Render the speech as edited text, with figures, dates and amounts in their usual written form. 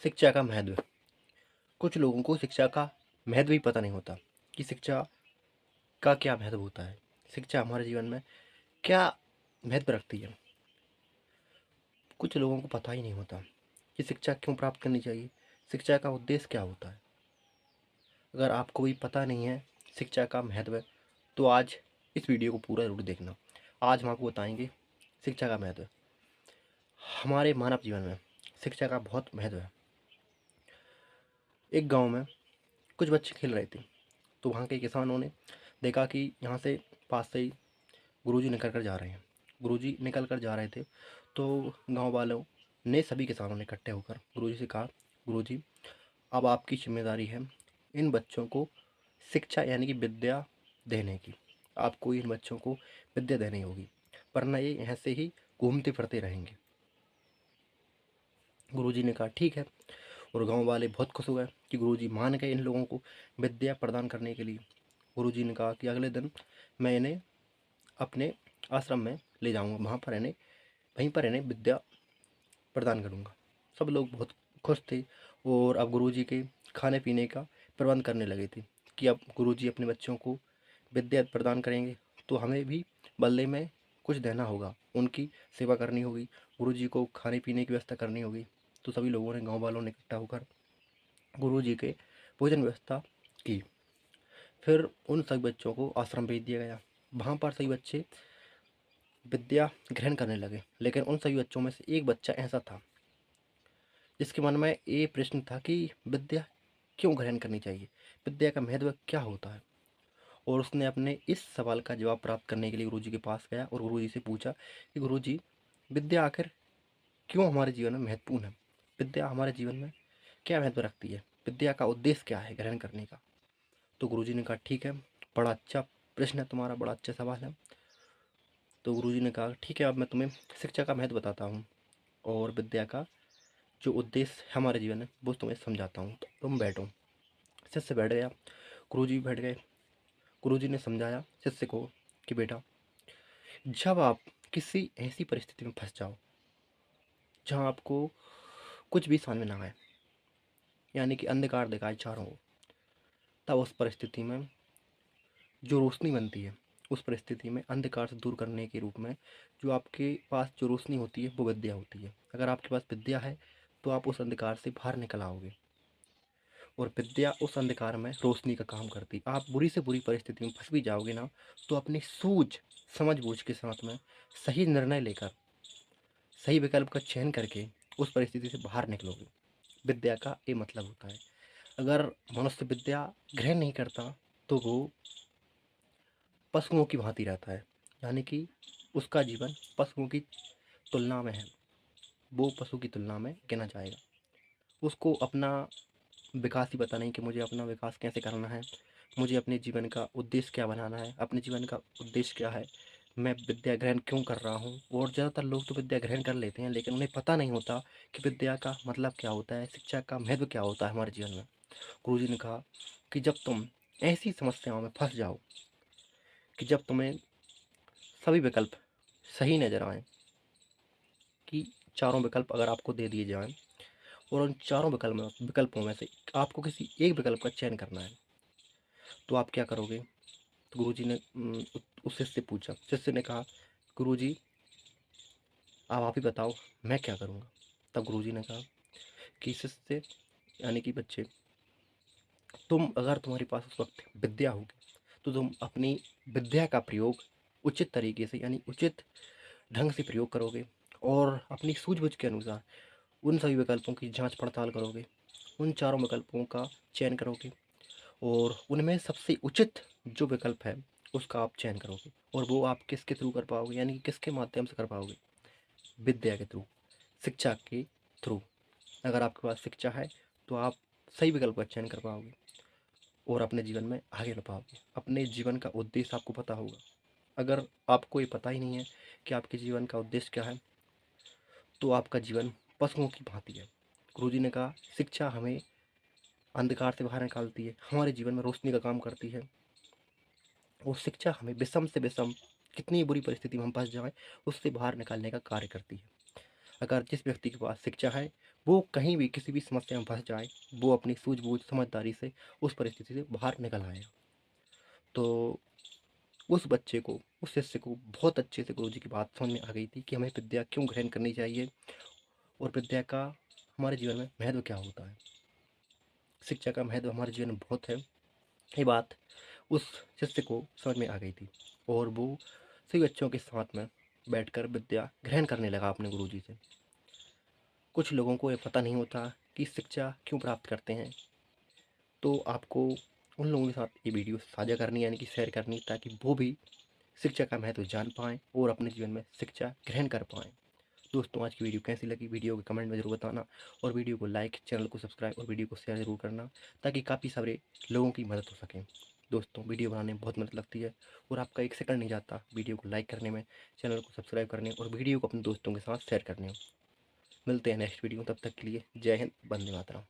शिक्षा का महत्व। कुछ लोगों को शिक्षा का महत्व भी पता नहीं होता कि शिक्षा का क्या महत्व होता है। शिक्षा हमारे जीवन में क्या महत्व रखती है। कुछ लोगों को पता ही नहीं होता कि शिक्षा क्यों प्राप्त करनी चाहिए, शिक्षा का उद्देश्य क्या होता है। अगर आपको भी पता नहीं है शिक्षा का महत्व, तो आज इस वीडियो को पूरा ज़रूर देखना। आज हम आपको बताएंगे शिक्षा का महत्व। हमारे मानव जीवन में शिक्षा का बहुत महत्व है। एक गांव में कुछ बच्चे खेल रहे थे, तो वहाँ के किसानों ने देखा कि यहाँ से पास से ही गुरुजी निकल कर जा रहे हैं। गुरुजी निकल कर जा रहे थे, तो गांव वालों ने, सभी किसानों ने इकट्ठे होकर गुरुजी से कहा, गुरुजी अब आपकी जिम्मेदारी है इन बच्चों को शिक्षा यानी कि विद्या देने की। आपको इन बच्चों को विद्या देनी होगी, वरना ये ऐसे ही घूमते फिरते रहेंगे। गुरुजी ने कहा ठीक है, और गांव वाले बहुत खुश हुए कि गुरुजी मान गए इन लोगों को विद्या प्रदान करने के लिए। गुरुजी ने कहा कि अगले दिन मैं इन्हें अपने आश्रम में ले जाऊंगा, वहीं पर इन्हें विद्या प्रदान करूंगा। सब लोग बहुत खुश थे, और अब गुरुजी के खाने पीने का प्रबंध करने लगे थे कि अब गुरुजी अपने बच्चों को विद्या प्रदान करेंगे, तो हमें भी बदले में कुछ देना होगा, उनकी सेवा करनी होगी, गुरुजी को खाने पीने की व्यवस्था करनी होगी। तो सभी लोगों ने, गांव वालों ने इकट्ठा होकर गुरुजी के भोजन व्यवस्था की। फिर उन सभी बच्चों को आश्रम भेज दिया गया। वहाँ पर सभी बच्चे विद्या ग्रहण करने लगे, लेकिन उन सभी बच्चों में से एक बच्चा ऐसा था जिसके मन में ये प्रश्न था कि विद्या क्यों ग्रहण करनी चाहिए, विद्या का महत्व क्या होता है। और उसने अपने इस सवाल का जवाब प्राप्त करने के लिए गुरुजी के पास गया और गुरुजी से पूछा कि गुरुजी, विद्या आखिर क्यों हमारे जीवन में महत्वपूर्ण है, विद्या हमारे जीवन में क्या महत्व रखती है, विद्या का उद्देश्य क्या है ग्रहण करने का। तो गुरुजी ने कहा ठीक है, बड़ा अच्छा प्रश्न है तुम्हारा, बड़ा अच्छा सवाल है। तो गुरुजी ने कहा ठीक है, अब मैं तुम्हें शिक्षा का महत्व बताता हूँ और विद्या का जो उद्देश्य है हमारे जीवन में वो तुम्हें समझाता हूँ, तो तुम बैठो। शिष्य बैठ गया, गुरुजी भी बैठ गए। गुरुजी ने समझाया शिष्य को कि बेटा, जब आप किसी ऐसी परिस्थिति में फंस जाओ जहाँ आपको कुछ भी समझ में ना आए, यानी कि अंधकार दिखाए चारों ओर, तब उस परिस्थिति में जो रोशनी बनती है, उस परिस्थिति में अंधकार से दूर करने के रूप में जो आपके पास जो रोशनी होती है वो विद्या होती है। अगर आपके पास विद्या है तो आप उस अंधकार से बाहर निकल आओगे, और विद्या उस अंधकार में रोशनी का काम करती है। आप बुरी से बुरी परिस्थिति में फंस भी जाओगे ना, तो अपनी सूझ समझ बूझ के साथ में सही निर्णय लेकर, सही विकल्प का चयन करके उस परिस्थिति से बाहर निकलोगे। विद्या का ये मतलब होता है। अगर मनुष्य विद्या ग्रहण नहीं करता तो वो पशुओं की भांति रहता है, यानी कि उसका जीवन पशुओं की तुलना में है, वो पशु की तुलना में गिना जाएगा। उसको अपना विकास ही पता नहीं कि मुझे अपना विकास कैसे करना है, मुझे अपने जीवन का उद्देश्य क्या बनाना है, अपने जीवन का उद्देश्य क्या है, मैं विद्या ग्रहण क्यों कर रहा हूँ। और ज़्यादातर लोग तो विद्या ग्रहण कर लेते हैं, लेकिन उन्हें पता नहीं होता कि विद्या का मतलब क्या होता है, शिक्षा का महत्व क्या होता है हमारे जीवन में। गुरुजी ने कहा कि जब तुम ऐसी समस्याओं में फंस जाओ कि जब तुम्हें सभी विकल्प सही नज़र आए, कि चारों विकल्प अगर आपको दे दिए जाएं और उन चारों विकल्पों में से आपको किसी एक विकल्प का चयन करना है, तो आप क्या करोगे। तो गुरुजी ने उस शिष्य से पूछा। शिष्य ने कहा, गुरुजी अब आप ही बताओ मैं क्या करूँगा। तब गुरुजी ने कहा कि शिष्य यानी कि बच्चे, अगर तुम्हारे पास उस वक्त विद्या होगी तो तुम अपनी विद्या का प्रयोग उचित तरीके से, यानी उचित ढंग से प्रयोग करोगे, और अपनी सूझबूझ के अनुसार उन सभी विकल्पों की जांच पड़ताल करोगे, उन चारों विकल्पों का चयन करोगे, और उनमें सबसे उचित जो विकल्प है उसका आप चयन करोगे। और वो आप किसके थ्रू कर पाओगे, यानी कि किसके माध्यम से कर पाओगे, विद्या के थ्रू, शिक्षा के थ्रू। अगर आपके पास शिक्षा है तो आप सही विकल्प का चयन कर पाओगे और अपने जीवन में आगे बढ़ पाओगे। अपने जीवन का उद्देश्य आपको पता होगा। अगर आपको ये पता ही नहीं है कि आपके जीवन का उद्देश्य क्या है, तो आपका जीवन पशुओं की भांति है। गुरुजी ने कहा शिक्षा हमें अंधकार से बाहर निकालती है, हमारे जीवन में रोशनी का काम करती है, और शिक्षा हमें विषम से विषम, कितनी बुरी परिस्थिति में हम फंस जाएं, उससे बाहर निकालने का कार्य करती है। अगर जिस व्यक्ति के पास शिक्षा है वो कहीं भी किसी भी समस्या में फँस जाए, वो अपनी सूझबूझ समझदारी से उस परिस्थिति से बाहर निकल आएगा। तो उस बच्चे को, उस शिष्य को बहुत अच्छे से गुरुजी की बात समझ में आ गई थी कि हमें विद्या क्यों ग्रहण करनी चाहिए और विद्या का हमारे जीवन में महत्व क्या होता है। शिक्षा का महत्व हमारे जीवन में बहुत है। ये बात उस शिष्य को समझ में आ गई थी और वो सभी बच्चों के साथ में बैठकर विद्या ग्रहण करने लगा अपने गुरुजी से। कुछ लोगों को ये पता नहीं होता कि शिक्षा क्यों प्राप्त करते हैं, तो आपको उन लोगों के साथ ये वीडियो साझा करनी यानी कि शेयर करनी, ताकि वो भी शिक्षा का महत्व जान पाएँ और अपने जीवन में शिक्षा ग्रहण कर पाएँ। दोस्तों, आज की वीडियो कैसी लगी, वीडियो के कमेंट में ज़रूर बताना और वीडियो को लाइक, चैनल को सब्सक्राइब और वीडियो को शेयर ज़रूर करना, ताकि काफ़ी सारे लोगों की मदद हो सके। दोस्तों, वीडियो बनाने में बहुत मेहनत लगती है और आपका एक सेकंड नहीं जाता वीडियो को लाइक करने में, चैनल को सब्सक्राइब करने और वीडियो को अपने दोस्तों के साथ शेयर करने में। मिलते हैं नेक्स्ट वीडियो में, तब तक के लिए जय हिंद, वंदे मातरम।